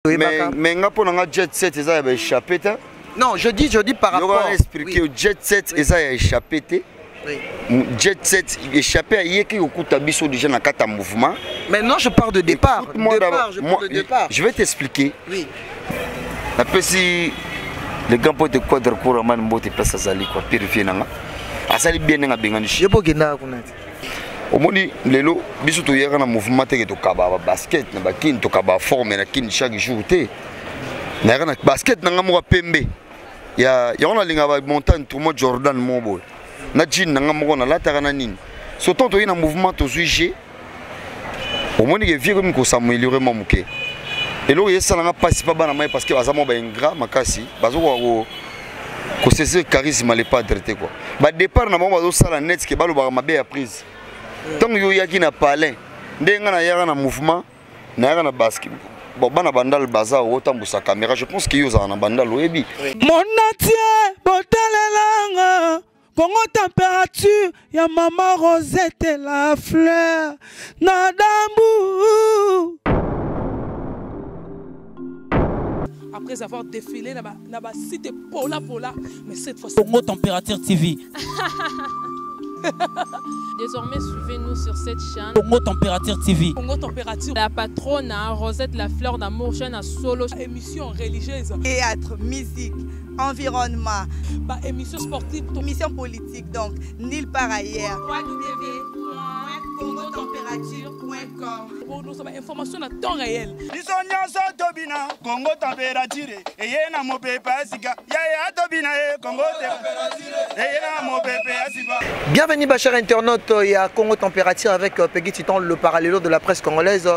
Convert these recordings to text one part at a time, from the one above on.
Mais nga jet set eza ya échappé. Non, je dis par rapport. Je vais expliquer au jet set eza ya échappé. Jet set échappé à yeki okuta biso déjà na kata mouvement. Mais non, je parle de départ. Je vais t'expliquer. Oui. Après si les gars pour te quadre court man mbote place azali quoi purifier nanga. Asali bien nga bengani. Je peux genda kunati. Omoni lelo biso to yera na mouvement te to kaba basket na bakin to kaba forme na kin chaque jour te. Na yera na basket nanga mo pembe. Ya on a linga ba montagne tout mo Jordan mo boy. Na jean nanga mo na lataka na nini. So tant to yena mouvement to sujet. Omoni ke vie comme ko s'améliorer mo muke. Et là, il y a pas pas bana parce que azamo ba ingrat makasi bazo ko saisir charisme les pas traité quoi. Ba départ na mo bazo sala net ke balo ba mabe ya prise. Donc yo yaki na palais ndenga na yaka na mouvement na yaka na basket. Bon bana bandal baza otambusa caméra je pense que yo za na bandal oyebi. Mon natie botalelanga Congo température ya maman Rosette la fleur Nadambu. Après avoir défilé dans la cité Pola, mais cette fois-ci... Congo Température TV. Désormais, suivez-nous sur cette chaîne. Congo Température TV. Congo Température. La patronne, Rosette la fleur d'amour, chaîne à solo. Émission religieuse. Théâtre, musique, environnement. Émission sportive. Émission politique, donc, nulle part ailleurs. www.congotempérature.com. Pour nous avoir information à temps réel. Congo Température. Et y a mon pépé Asika. Ya Tobina Congo Température. Bienvenue, ma chère internaute, il y a Congo Température avec Peggy Titan, le parallélo de la presse congolaise.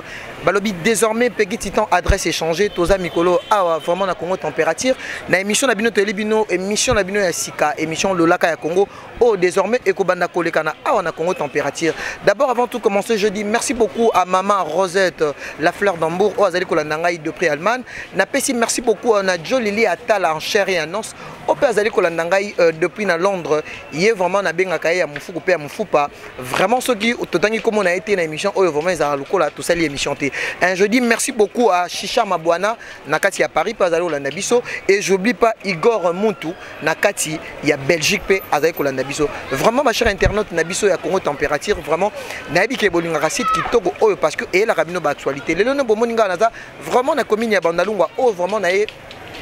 Balobi, désormais, Peggy Titan, adresse échangée, Toza Mikolo, vraiment na Congo Température. Na émission Nabino Telebino, émission Nabino Yasika, émission Lolaka ya Congo. Oh, désormais, Ekobanda Kolekana, na Congo Température. D'abord, avant tout commencer, je dis merci beaucoup à maman Rosette, la fleur d'Ambour, au Azali Kolandangaï de prix Allemagne. Na Pessi, merci beaucoup à Jolili Atala en chair et en os. Au Père Azali Kolandangaï depuis na Londres. Il est vraiment na Bengakaï à Moufou, Père Moufoupa. Vraiment, ceux qui, tout comme on a été dans l'émission, oh, vraiment, ils ont tout ça, l'émission. Je dis merci beaucoup à Chicha Mabouana, Nakati à Paris, Père Azali Kolandabiso. Et j'oublie pas Igor Montou, Nakati, il y a Belgique, Père Azali Kolandabiso. Vraiment, ma chère internaute, Nabiso, il y a Congo Température, vraiment, Nabi Kebolinga Racite qui togo, oh, parce que, et la rabino actualité. Les lono bomoninga naza, vraiment, na commune ya Bandalungwa, oh, vraiment, nae.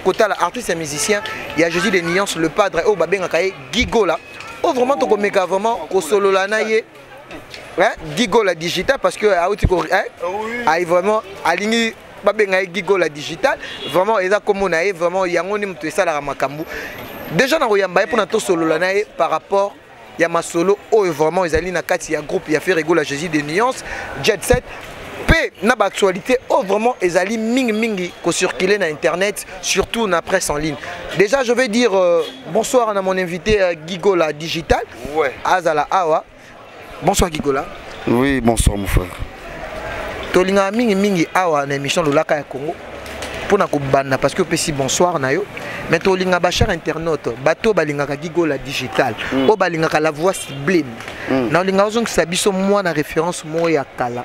Côté l'artiste et musicien, il y a Jésus des Nuances, le padre, oh Babé Ngakaye, Gigola. Oh vraiment, ton méga vraiment, au solo la naïe, Gigola digital parce que a vraiment aligné Babé Ngakaye Gigola digital. Vraiment, ils ont comme on a vraiment, il y a un homme tout ça la ramakambu. Déjà dans Royamba pour notre solo la naïe par rapport. Il y a ma solo, oh vraiment, ils allaient dans 4, il y a un groupe, il y a fait rigoler Jésus des Nuances, Jet Set. P na actualité oh vraiment ils allaient mingi ko circuler na internet surtout na presse en ligne. Déjà je vais dire bonsoir à mon invité Gigola Digital. Ouais. Azala Awa. Bonsoir Gigola. Oui, bonsoir mon frère. Tolinga mingi Awa na émission Lolaka ya Congo. Pour na ko banda parce que pesi bonsoir na yo. Mais tolinga ba cher internaute bato balinga ka Gigola Digital. O balinga ka la voix sublime. Na linga ozong sabiso moi na référence mo ya kala.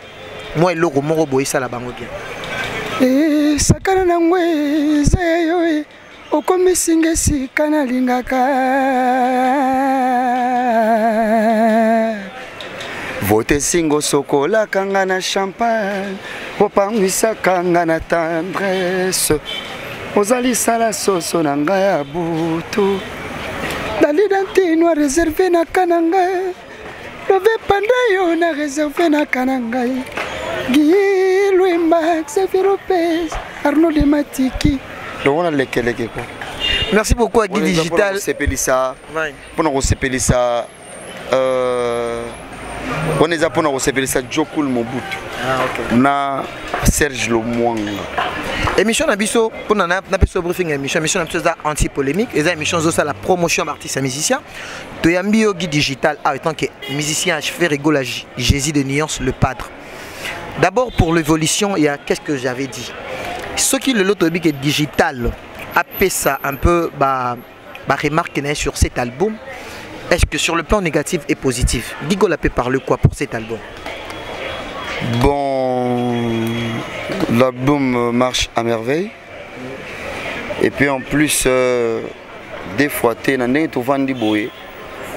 Moi et logo moro boisa la bango bien. Eh sakana nangwe zayo okomisinga sikana lingaka. Vote singo sokola kanga na champagne, opangwisa kanga na tendresse. Ozali sala soso na ngai ya butu. Dali dantino réservé na kananga. Love pandayo na réservé na kananga. Guy Louis Max, Lopez, Arnaud de Matiki. Donc on a les quoi. Merci beaucoup à Guy Digital. Pour nous recevoir ça, on est pour nous recevoir ça Jokul Mobutu. Na Serge Lomwanga. Émission Nabiso pour na peso briefing émission Nabiso anti polémique et émission ça la promotion d'artistes et musiciens. Toyambi Guy Digital en tant que musicien je fais rigoler Jésus de Nuances le padre. D'abord pour l'évolution, il y a qu'est-ce que j'avais dit. Ce qui le lotobique est digital, a fait ça un peu remarque sur cet album. Est-ce que sur le plan négatif et positif, Gigola peut parler quoi pour cet album? Bon, L'album marche à merveille. Et puis en plus, des fois, tu es dans les ventes boé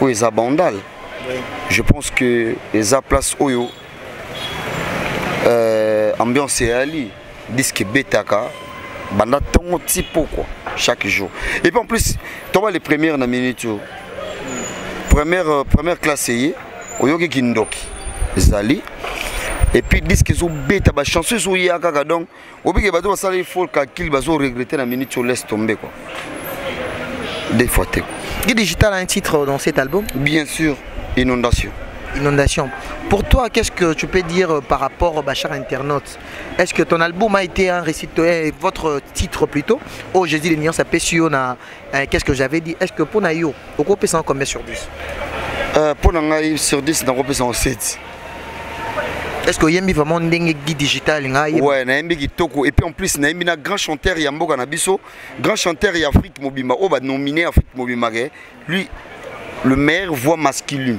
ou les abandal. Je pense que les places Oyo, ambiance et ali, disque Betaka, banda ton tipo quoi, chaque jour. Et puis en plus, tu vois les premières dans minute, première classe, Oyo qui Kindoki, Zali. Et puis disque sont bêta, bah chanceuse ou yaka donc, au bout que bateau ça il faut qu'il va regretter la minute sur laisse tomber quoi. Des fois t'es. Guy Digital a un titre dans cet album? Bien sûr, Inondation. Inondation. Pour toi, qu'est-ce que tu peux dire par rapport au chers internautes? Est-ce que ton album a été un récit, votre titre plutôt? Oh, j'ai dit les millions, ça pèse sur qu'est-ce que j'avais dit? Est-ce que pour Nayo, au combien ça combien sur 10? Pour Nayo sur 10, on peut en 7. Est-ce que Yembi vraiment Guy Digital? Ouais, Naimbi Kitoko. Et puis en plus, Naimbi na grand chanteur Yambo Ganabiso, grand chanteur Afrique Mobima, oh bah nominé Afrique Mobima, lui, le meilleur voix masculin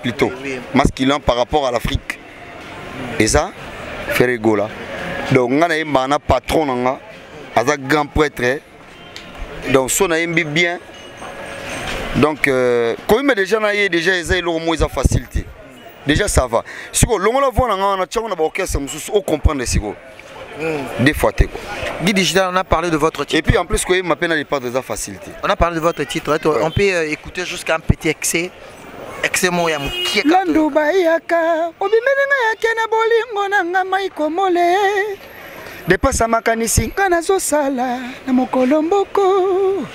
plutôt, masculin par rapport à l'Afrique. Et ça, fait rigoler. Donc on a un patron, on a un grand prêtre, donc son Naimbi bien. Donc quand il déjà déjà ils ont facilité. Déjà ça va. Si on la voit on a orchestre, on comprend les sigo. Des fois t'es quoi. Guy Digital, on a parlé de votre titre. Et puis en plus quoi, il m'appelle à l'époque de la facilité. On a parlé de votre titre. On peut écouter jusqu'à un petit excès. Excès moi ya mukie. Landu bayaka, obimenga yake na bolingo na ngamai komole. Depasa makanisi kana zo sala na mokolo mboko.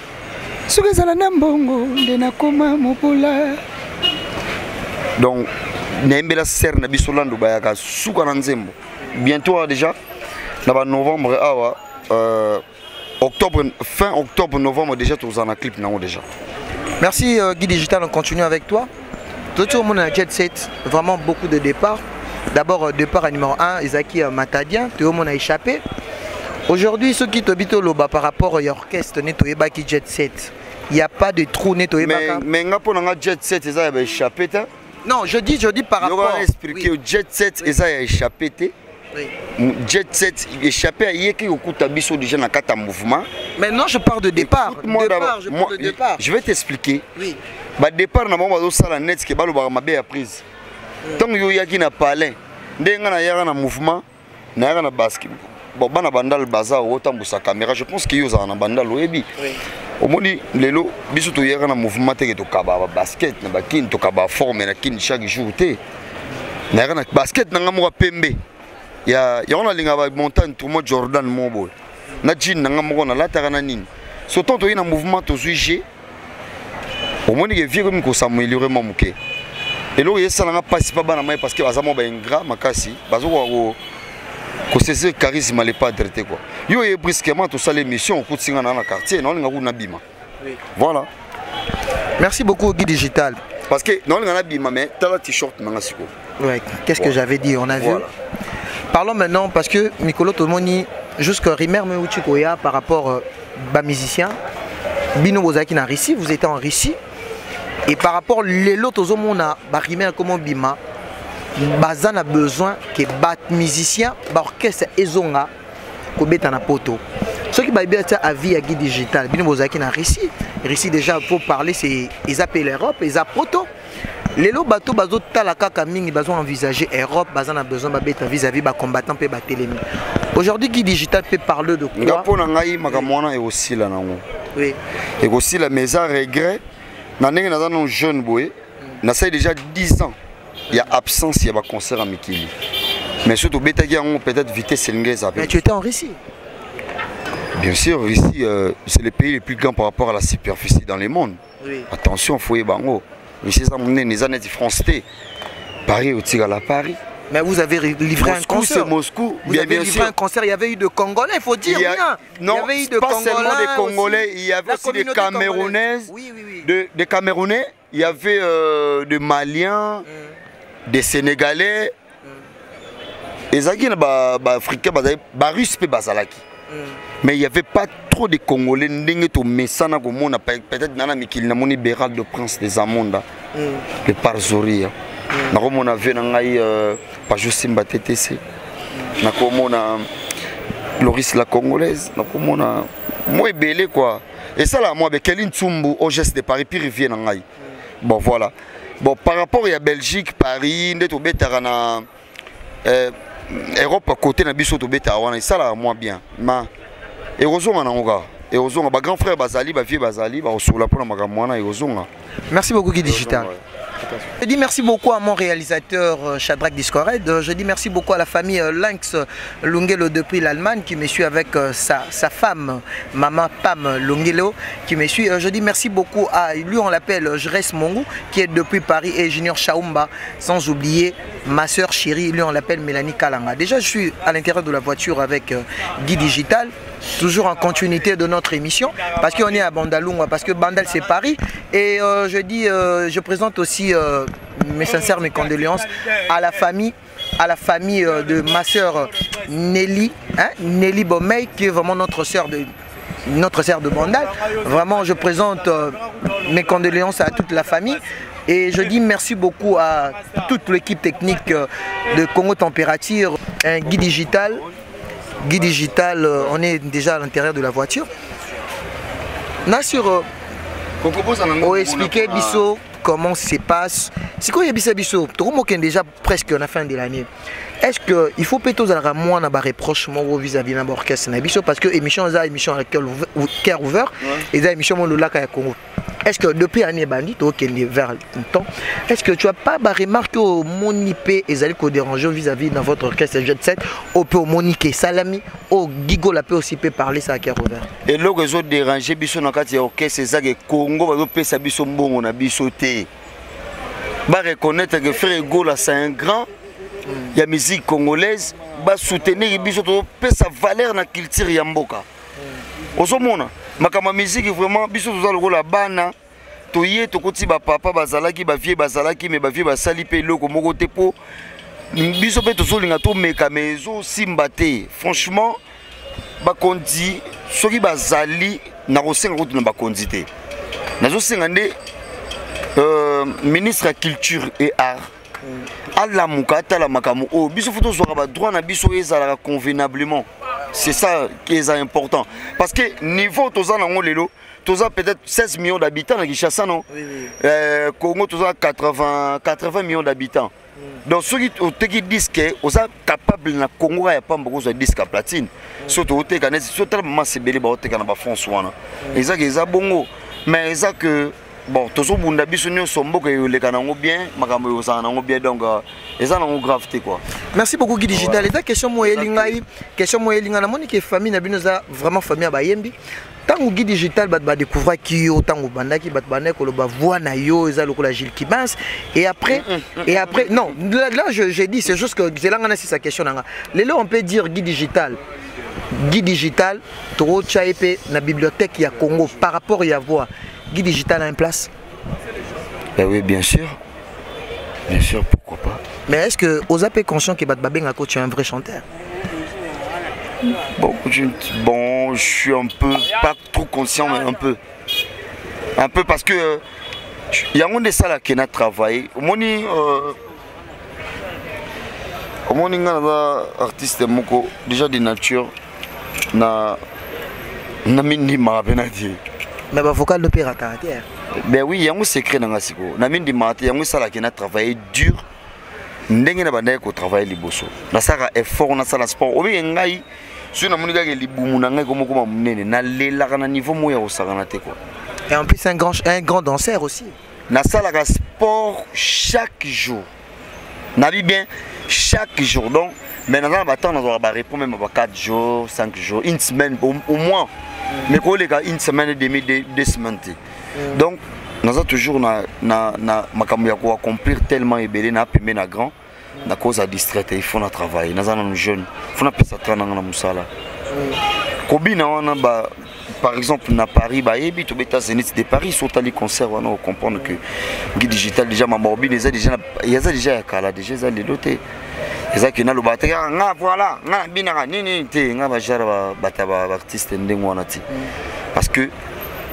Suka sala na mbongo nde na koma mopula. Donc Nembela ser na biso landu bayaka suka na nzembo. Bientôt déjà dans novembre octobre, fin octobre novembre déjà tous en clip déjà. Merci Guy Digital, on continue avec toi. Tout le monde a jet set, vraiment beaucoup de départs. D'abord départ à numéro 1, Isaki Matadien, tout le monde a échappé. Aujourd'hui ceux qui t'habitent au Loba par rapport à l'orchestre Netoyeba qui jet set, il n'y a pas de trou Netoyeba. Mais pour un jet set ils ont échappé. Non, je dis par rapport. On va expliquer au jet set ils ont échappé. Oui. Jet set échappé à Yeki au coup tabiso déjà dans quatre mouvements. Mais non, je parle de départ. Départ. Je vais t'expliquer. Oui. Bah départ na mama do sala net ke balo ba mabe ya prise. Tant yo yaki na palais, ndenga na yaka na mouvement, na yaka na basket. Bon bana bandal baza o tambusa caméra, je pense que yo za na bandal oyebi. Oui. Au moni lelo biso to yaka na mouvement te to kaba basket na bakin to kaba forme na kin chaque jour te. Na yaka na basket na ngamu pembe. Ya on a linga ba montagne tout mo Jordan Mobo. Na jean na ngamu na lataka na nini. So tant to yina mouvement to sujet. Au moins il vient comme ça améliorer mon mouké. Et là il ça n'a pas si pas ban parce que bazamo ba ingrat makasi bazo ko saisir charisme les pas traité quoi. Yo est brusquement tout ça l'émission ko tsinga na quartier non nga na bima. Voilà. Merci beaucoup Guy Digital. Parce que non nga na bima mais t'as le t-shirt na siko. Ouais, qu'est-ce que j'avais dit, on a vu. Parlons maintenant parce que Mikolo Tomoni jusqu'à Rimer Meuchikoya par rapport bas musicien Bino Bozaki na Russie, vous étiez en Russie. Et par rapport les autres hommes a Rimer comme Bima, Bazan a besoin que bat musicien, orchestre ezonga ko betana poto. Ce qui va bien à vie à Guy Digital, Bino Bozaki na Russie. Russie déjà pour parler c'est ils appellent l'Europe, ils appellent poto. Les lots bateaux bazo talaka kaming ils ont envisagé Europe, bazan a besoin babeta vis-à-vis ba combattant pe ba télémi. Aujourd'hui Guy Digital peut parler de quoi? Ngapo na ngai makamwana et aussi là nango. Oui. Et aussi la maison regret na ndenge na non jeune boy, na ça déjà 10 ans. Il y a absence, il y a un concert à Mikili. Mais surtout betagi on peut-être vitesse l'ingé. Mais tu étais en Russie? Bien sûr, Russie c'est le pays le plus grand par rapport à la superficie dans le monde. Oui. Attention, foyer bango. Ici, ça m'a les années de France T. Paris au Tigala Paris. Mais vous avez livré un concert. C'est Moscou. Vous avez livré un concert. Il y avait eu de Congolais, il faut dire. Non, il y avait eu de pas Congolais seulement des Congolais. Il y avait aussi des Camerounaises. Oui, oui, oui. Des Camerounais. Il y avait des Maliens, des Sénégalais. Les Africains, les Russes, mais il n'y avait pas trop de Congolais. Peut-être Nana Mikil Namoni Béral de Prince des Amonda, le Parzoria. On avait pas juste TTC. nakomona Loris la Congolaise, nakomona moi belé quoi. Et ça là moi avec Kéline Tsumbu au geste de Paris puis revient en Haï. Bon voilà. Bon par rapport à Belgique, Paris, ndeto betara na Europe côté na biso to betara wana ça là moi bien. Ma Erozonga na ngoka. Erozonga ba grand frère Bazali, ba vieux Bazali, ba osula pona makambo wana Erozonga. Merci beaucoup Guy Digital. Je dis merci beaucoup à mon réalisateur Shadrach Discored. Je dis merci beaucoup à la famille Lynx Lungelo depuis l'Allemagne qui me suit avec sa femme, maman Pam Lungelo qui me suit. Je dis merci beaucoup à lui, on l'appelle Jres Mongou qui est depuis Paris et Junior Chaumba. Sans oublier ma soeur chérie, lui on l'appelle Mélanie Kalanga. Déjà je suis à l'intérieur de la voiture avec Guy Digital. Toujours en continuité de notre émission parce qu'on est à Bandalunga, parce que Bandal c'est Paris et je présente aussi mes sincères mes condoléances à la famille de ma soeur Nelly, Nelly Bomey qui est vraiment notre sœur de Bandal. Vraiment je présente mes condoléances à toute la famille et je dis merci beaucoup à toute l'équipe technique de Congo Température, Guy Digital, on est déjà à l'intérieur de la voiture. Nassur, on expliquer Bisso comment ça se passe. C'est quoi Bisso? Tout le est déjà presque à la fin de l'année. Est-ce qu'il faut plutôt avoir moins de reprochement vis-à-vis de l'orchestre parce que l'émission est une émission à cœur ouvert et une émission au lac à Congo. Est-ce que depuis l'année bandit, vers le temps, est-ce que tu n'as pas remarqué au Monipé et Zali déranger vis-à-vis de votre orchestre Jet Set, au peu Monique Salami, au Gigo la peut aussi parler ça à cœur ouvert? Et là, les autres dérangés, Bisso dans le orchestre, c'est que Congo va faire ça Bisso bon, on a bissoté. Va reconnaître que Frère Gola c'est un grand, il y a musique congolaise, va soutenir Bisso pour sa valeur dans la culture Yamboka. Au sommet, ma musique vraiment biso toza lokola bana toye tokoti ba papa bazalaki ba vie bazalaki mais ba vie basali pe loko moko te po biso pe tozolinga to meka mezo simba te franchement ba kondi soki bazali na kosenga kutu na ba kondi te nazo senga nde ministre de la culture et art ala mukata la makamu o biso foto zo ba droit na biso ezala convenablement. C'est ça qui est important. Parce que niveau Toza Nangolelo, Toza peut-être 16 millions d'habitants dans Kinshasa, non? Congo Toza 80 millions d'habitants. Donc ceux qui disent que vous êtes capable na Congo il y a pas beaucoup de disques à platine. Surtout au Técanet, surtout tellement c'est belé au Técanet ba François. Et ça que ça bongo, mais ça que bon, tous ceux qui ont sombo que les canaux bien, makambo osana bien donc et ça n'a gravité quoi. Merci beaucoup Guy Digital. Et ta question moi elingai, na monique famille na binoza vraiment famille à Bayembi. Tant Guy Digital va découvrir qui yo tant bandaki va bané ko ba voix na yo eza lokola Gilles Kibans et après non là j'ai dit c'est juste que c'est là ngana c'est sa question nga. Lelo on peut dire Guy Digital trop chaipé na bibliothèque ya Congo par rapport à voix. Guy Digital a une place? Ben oui, bien sûr. Bien sûr, pourquoi pas. Mais est-ce que vous êtes conscient que Batbabeng tu es un vrai chanteur? Bon, je suis un peu, pas trop conscient, mais un peu. Un peu parce que il y a un de ça qui a travaillé. Au moins, artiste moko déjà de nature na mini marabenadi. Mais le vocal ne peut pas caractère. Ben oui, il y a un secret dans la siko. Na mine di maté, il y a un sala qui a travaillé dur. Ndenge na banda ko travailler liboso. Na sara effort na sala sport. Obi ngai, si na monika ke libumu na ngai komo koma munene na lela kana niveau moya osakana te quoi. Et en plus un grand danseur aussi. Na sala ka sport chaque jour. Na bi bien chaque jour donc mais na ba temps na ba répondre même ba 4 jours, 5 jours, une semaine au moins. Mais pour les gars, une semaine et demie, 2 semaines. Donc, nous avons toujours accomplir tellement ébélé, na pimé na grand, na cause à distraire, il faut travailler. Nous avons jeunes, il faut faire ça dans la moussala. Kobina on ba par exemple na Paris ba yebi to beta Zénith de Paris sont allés concert on comprendre que Guy Digital déjà ma morbine il y a déjà kala déjà les lotés. Eza ki na lo bateka nga voilà nga binaka nini te nga ba jara ba artiste ndengo wana ti parce que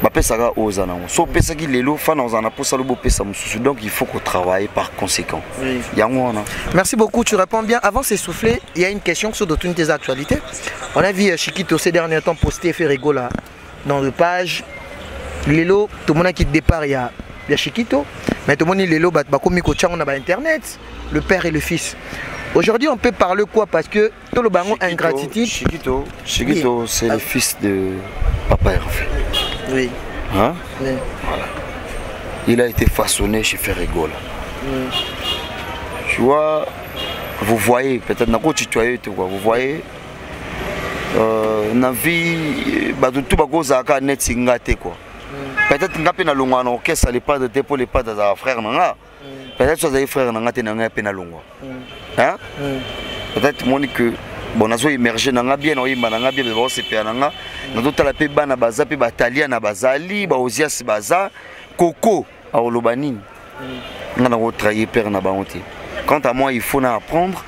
bapesaka ozana so pesaki lelo fana ozana pour ça le beau pesa mususu donc il faut qu'on travaille par conséquent. Merci beaucoup, tu réponds bien. Avant de s'essouffler, il y a une question sur toutes tes actualités. On a vu Chiquito ces derniers temps poster fait rigola dans le page Lelo, tout le monde qui départ il y a Chiquito, mais tout le monde Lelo bah comme on a internet, le père et le fils. Aujourd'hui, on peut parler quoi parce que tout le baron ingratitude. Chiquito, c'est le fils de Papa Hervé. Oui. Hein? Oui. Voilà. Il a été façonné chez Ferrigola. Tu vois, vous voyez, peut-être dans vous voyez, dans la vie, tout le net singate quoi. Peut-être que nous avons un orchestre, les pas de dépôt, les pas de frère. Peut-être que les frères n'ont pas de longwa. Peut-être que bon, nous avons émergé dans la bien, nous avons bien, nous avons bien, nous avons la paix, nous avons la bataille, nous avons la ozias, baza, coco, à Olobanine. Nous avons trahi père na baonté. Quant à moi, il faut apprendre.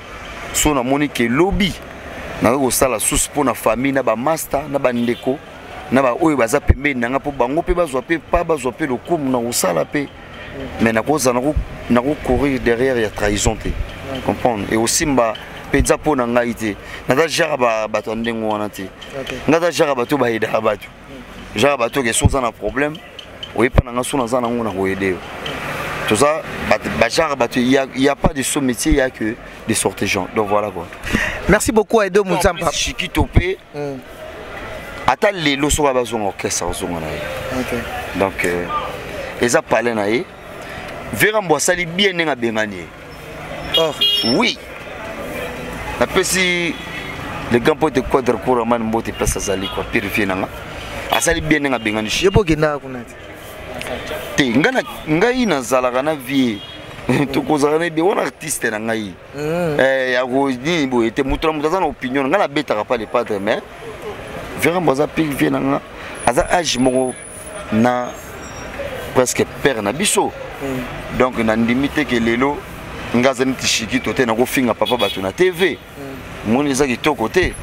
Sur la monique lobby, nous avons la source pour la famille, nous avons master, nous avons ndeko. Naba oyo baza pembe nanga po bango pe bazwa pe pas bazwa pe le coup na osala pe mais na koza na courir derrière il y a trahison te comprendre et aussi mba peza po na ngai te na da jara ba to ndengo wana te ngada jara ba to ba ida ba to jara ba to ke soza na problème oyi pa na nga sona za na ngona ko aider tout ça ba jara ba to il y a pas de ce métier il y a que des sortes gens donc voilà quoi. Merci beaucoup Edo Muzamba Chiquito pe Attends les lois à besoin orchestre donc ils a parlé naïe verra moi ça bien n'enga bengani oh oui la pesi le campo de quadre cour man mbote pesa zali quoi purifier nanga asali bien n'enga bengani je peux genda kunati te ngana ngai na zala kana vie to kozana be on artiste na ngai ya go ni bo ete mutra mutaza na opinion ngana beta pas les padres mais Vera Moza Pig vient à âge na presque père na biso. Donc na limité que lelo ngazani tishiki tote na go finga papa batu na TV. Moni za kito côté.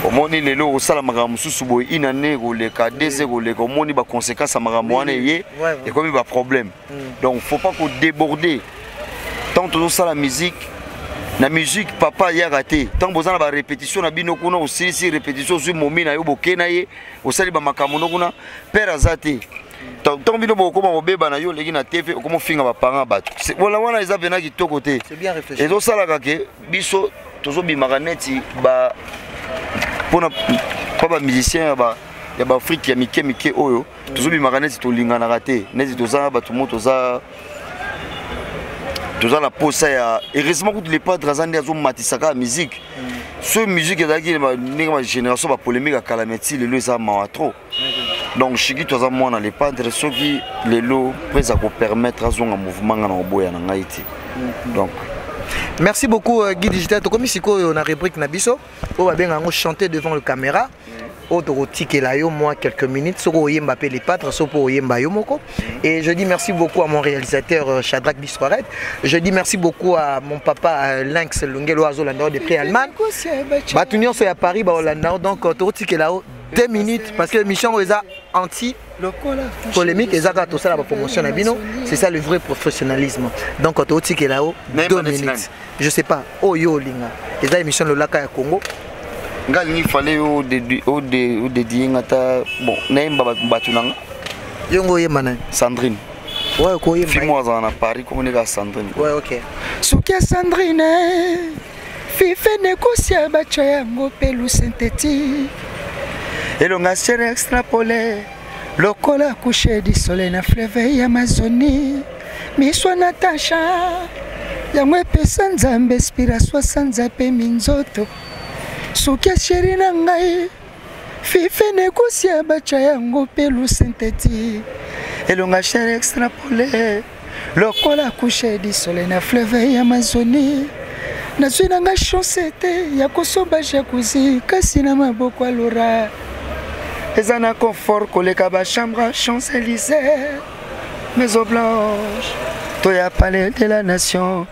Omoni lelo o sala makambo mususu boy inane go le ka deze go le ko moni ba conséquences makambo wana ye et comme ba problème. Donc faut pas qu'on déborder. Tant tout ça la musique na musique papa ya raté tant bozana ba répétition na bino kuna aussi si répétition sur momi na yo bokena ye osali ba makamono kuna père azate tant bino bokoma bobeba na yo leki na TV okomo finga ba parents bato voilà wana eza vena ki to côté c'est bien réfléchi et donc ça la ke biso tozo bimaka neti ba pona pas ba musicien ba ya ba Afrique ya mike oyo tozo bimaka neti to lingana raté neti toza ba tout moto za tout ça la pose ça heureusement que les pas drazandi azo matisaka musique ce musique ezaki ma génération ba polémique à calamity le ça ma trop donc chiki toza mona les pas de ceux qui les lots prêts à permettre azo un mouvement na oboya na ngaiti donc merci beaucoup Guy Digital to comme siko on a rubrique na biso o ba benga ngo chanter devant le caméra moi quelques minutes les pâtres et je dis merci beaucoup à mon réalisateur Shadrach Bissoirette. Je dis merci beaucoup à mon papa Lynx Lungelo Azolanda de prix allemand. Batunion sur à Paris Holanda donc là 2 minutes parce que Michon est anti polémique et ça tout ça la promotion à Bino, c'est ça le vrai professionnalisme. Donc là 2 minutes. Je sais pas Oyo Linga. Et ça émission le Laka Congo. Il fallait au dédier bon naimba batunanga yongo yemana Sandrine ouais ko yemba fille moi à Paris comme on est à Sandrine ouais OK Soukia Sandrine fife négocia bacha yango pelu synthétique et longa serre extrapolé lokola coucher du soleil na fleuve Amazonie miswa Natasha yango pesa nzambe inspiration sanza pe minzoto Soukia chéri na ngai fife négocia bacha yango pelu synthétique elonga chéri extrapolé lokola coucher du soleil na fleuve Amazonie nazwi na ngai chance te ya kosoba jacuzzi kasi na maboko alora eza na confort koleka ba chambre Champs-Élysées Maison Blanche toya palais de la nation.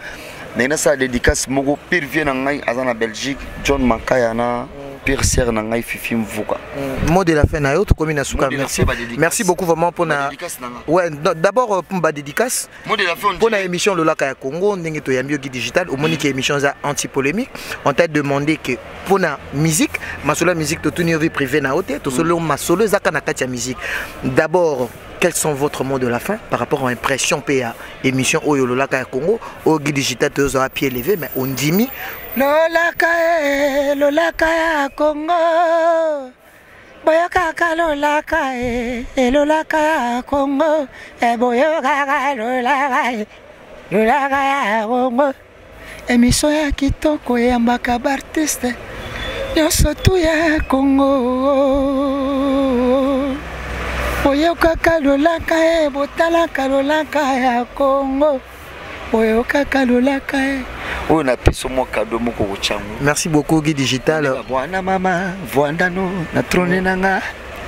Mais ça dédicace moko pire vient en Belgique John Makayana pire sœur na ngai Fifi Mvuka. Mot de la fin na yo to commune Souka. Merci beaucoup vraiment pour na. Ouais, d'abord pour ma dédicace. Mot de la fin pour la émission Lolaka ya Congo ndenge to yambi Guide Digital au monique émission za anti-polémique. On t'a demandé que pour la musique, ma solo musique to tuni vie privée na hôtel, to solo ma solo za kana katia musique. D'abord, quels sont votre mots de la fin par rapport à impression PA émission Oyo Lolaka ya Congo au Guide Digital to à pied levé mais on dit mi Lolaka ya Congo boyokaka Lolaka ya Congo boyokaka Lolaka ya Congo émission ya kitoko yambaka bartiste nyonso tu ya Congo boyokaka Lolaka botalaka Lolaka ya Congo boyokaka Lolaka on a pris mon cadeau moko changu. Merci beaucoup Guide Digital. Bwana mama voandano na trone nanga.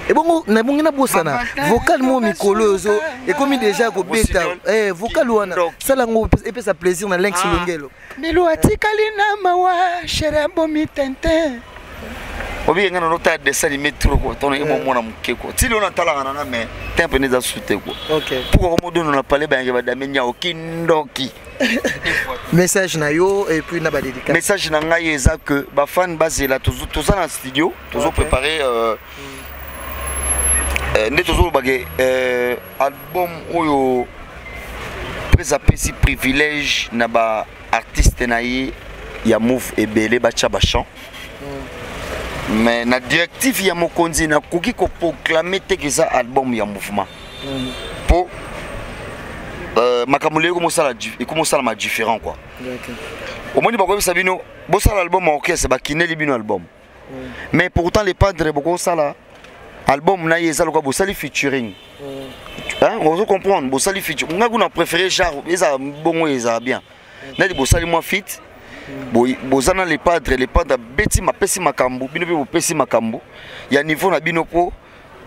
Et bon na bongina bosana vocal mo mikolozo et comme déjà ko beta vocal wana sala ngo epesa plaisir na Lenx Lungelo. Nilo atikali na mawa sherembo mitente. Obi ngana nota dessin animé trop ko tono emo mona mukeko. Ti lo na tala ngana mais tempo neza sute ko. OK. Pourquoi comme on a parlé ba ngeba damenya okindoki. Message na yo et puis na ba dédicace. Message na ngai eza que ba fan bazela toujours na studio, toujours préparer ne toujours bagé album oyo presa pesi privilège na ba artiste na ye ya move ebele ba cha ba chant. Mais na directive ya mokonzi na koki ko proclamer te que ça album ya mouvement. Pour makamule ko mosala et comment ça ma différent quoi. Au moins bako sabino bo sala album orchestre ba kineli bino album. Mais pourtant les padres bako sala album na yeza ko bo sali featuring. Hein, on veut comprendre bo sali featuring. Nga kuna préféré genre eza bongo eza bien. Na di bo sali moi fit. Bozana les padres beti mapesi makambu bino pe bopesi makambu ya niveau na bino po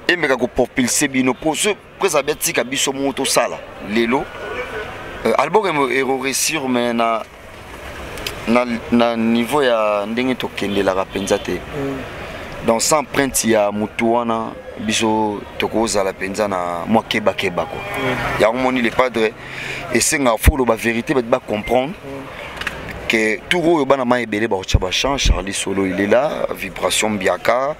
emeka ko propulser bino po ce presa beti ka biso moto sala lelo album est réussir mais na niveau ya ndenge to kende la rapenza te dans sans print ya mutuana biso tokoza la penza na moi keba ko ya moni les padres et senga folo ba vérité ba comprendre que tout le monde a été Charlie Solo il est là, Vibration Biaka,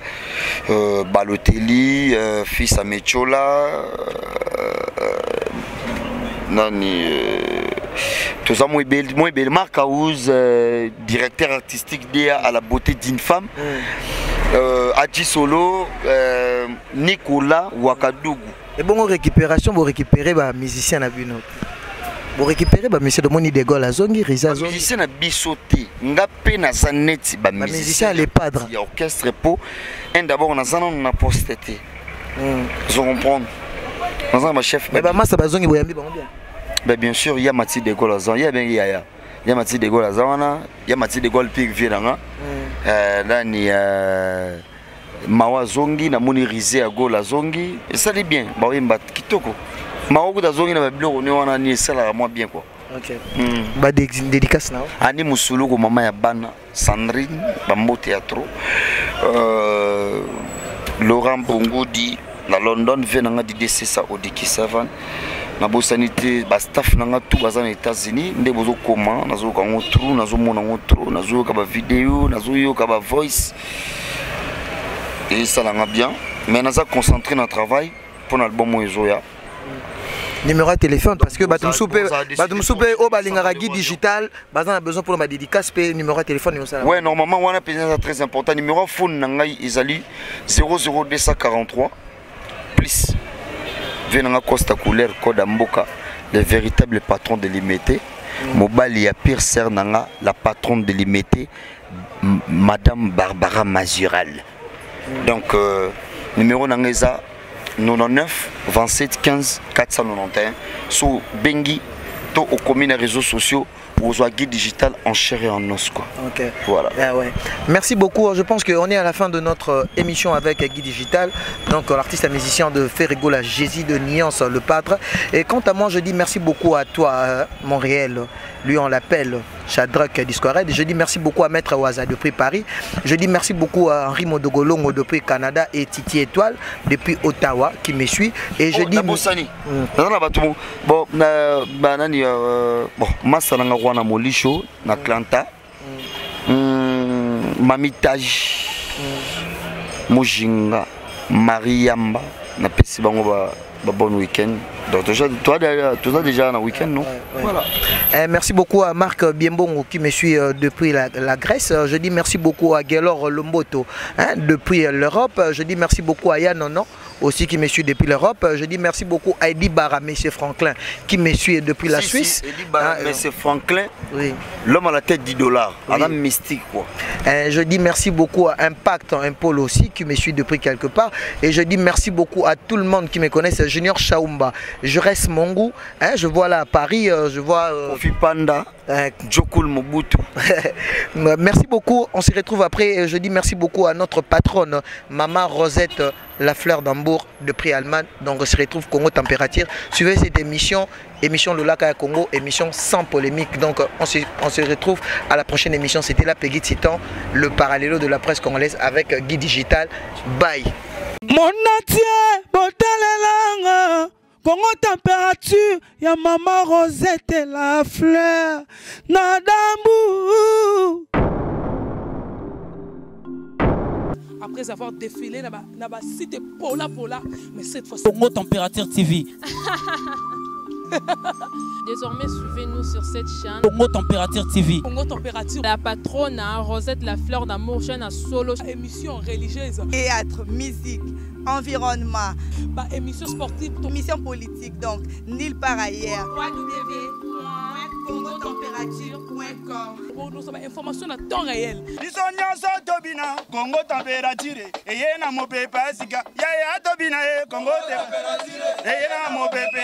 Balotelli, fils Amechola, Nani, tout ça moi belle Marc Aouz, directeur artistique d'EA à la beauté d'une femme, Adi Solo, Nicolas Wakadougou. Et bon récupération, vous récupérez les musiciens à Buno. Vous récupérez ba monsieur de Moni de Gaulle azongi Riza zongi musicien na bisoté ngapé na zaneti ba musicien les padres il y a orchestre po un d'abord na zanon na postété je comprends dans un chef mais ba massa bazongi boyambi ba bien ben bien sûr il y a Mati de Gaulle azon il y a ben il y a Mati de Gaulle azona il y a Mati de Gaulle pig vielanga là ni mawa zongi na Moni Rizé à Gaulle azongi et ça dit bien ba yemba kitoko Maoko d'azongi na babilo ni wana ni sala moi bien quoi. OK. Ba dédicace na. Ani musulu ko mama ya bana Sandrine Bambo Théâtre. Laurent Bongodi la London venanga di DC sa Odiki Savan. Na bo sanité ba staff nanga tout baza na États-Unis nde bozo koma nazo ka ngotru nazo mona ngotru nazo ka ba vidéo nazo yo ka ba voice. Et ça l'a bien mais naza concentré na travail pour l'album Ozoya. Numéro de téléphone parce que Batum Soupé au Balingara Guide Digital, on a besoin pour ma dédicace, numéro de téléphone. Ouais, normalement, on a besoin de très important. Numéro de phone Nangai Isali 00243 plus Venanga Costa Couleur Code Mboka, le véritable patron de l'IMT. Mobali ya pire sœur Nanga, la patronne de l'IMT, Madame Barbara Mazural. Donc, numéro Nangaisa 99 27 15 491 sur Bengi to aux communes réseaux sociaux pour soit guide digital en chair et en os quoi. Ok. Voilà. Ouais. Merci beaucoup. Je pense qu'on est à la fin de notre émission avec Guy Digital, donc l'artiste et musicien de Ferrigo, la Jésus de Nuance, le pâtre. Et quant à moi, je dis merci beaucoup à toi, Montréal. Lui, on l'appelle Shadrach Discored. Je dis merci beaucoup à Maître Waza depuis Paris. Je dis merci beaucoup à Henri Modogolongo depuis Canada et Titi Étoile depuis Ottawa qui me suit. Et je dis bon, massa nanga wana molisho na Klanta. Mamitage. Mujinga, Mariamba, na pesi bango ba bon week-end. Donc toi déjà un week-end, non? Voilà. Merci beaucoup à Marc Biembongo qui me suit depuis la Grèce. Je dis merci beaucoup à Gelor Lomboto depuis l'Europe. Je dis merci beaucoup à Yannono aussi qui me suit depuis l'Europe. Je dis merci beaucoup à Eddie Barra, M. Franklin qui me suit depuis la Suisse. Eddie Barra, M. Franklin, oui. L'homme à la tête $10, oui. Madame mystique quoi. Je dis merci beaucoup à Impact, un pôle aussi qui me suit depuis quelque part. Et je dis merci beaucoup à tout le monde qui me connaît, c'est Junior Chaoumba. Je reste Mongou, je vois là à Paris, je vois... Kofi Panda, Djokul Mobutu. Merci beaucoup, on se retrouve après. Je dis merci beaucoup à notre patronne, Maman Rosette, la fleur d'Hambourg de Prix Allemagne. Donc on se retrouve Congo Température. Suivez cette émission, émission Lolaka Congo, émission sans polémique. Donc on se retrouve à la prochaine émission. C'était la Peggy Titan, le parallélo de la presse congolaise avec Guy Digital. Bye. Mon atier, botalelanga. Congo Température, ya Maman Rosette et la fleur Nadambu. Après avoir défilé dans la cité Pola, mais cette fois Congo Température TV. Désormais, suivez-nous sur cette chaîne. Congo Température TV. Congo Température. La patronne, Rosette, la fleur d'amour, chaîne à solo. Émission religieuse. Théâtre, musique, environnement. Émission sportive. Émission politique, donc, nulle part ailleurs. www.congotempérature.com. Pour nous avoir information à temps réel. Congo Température. Et y a mon pépé, Congo Température. Et y a mon pépé,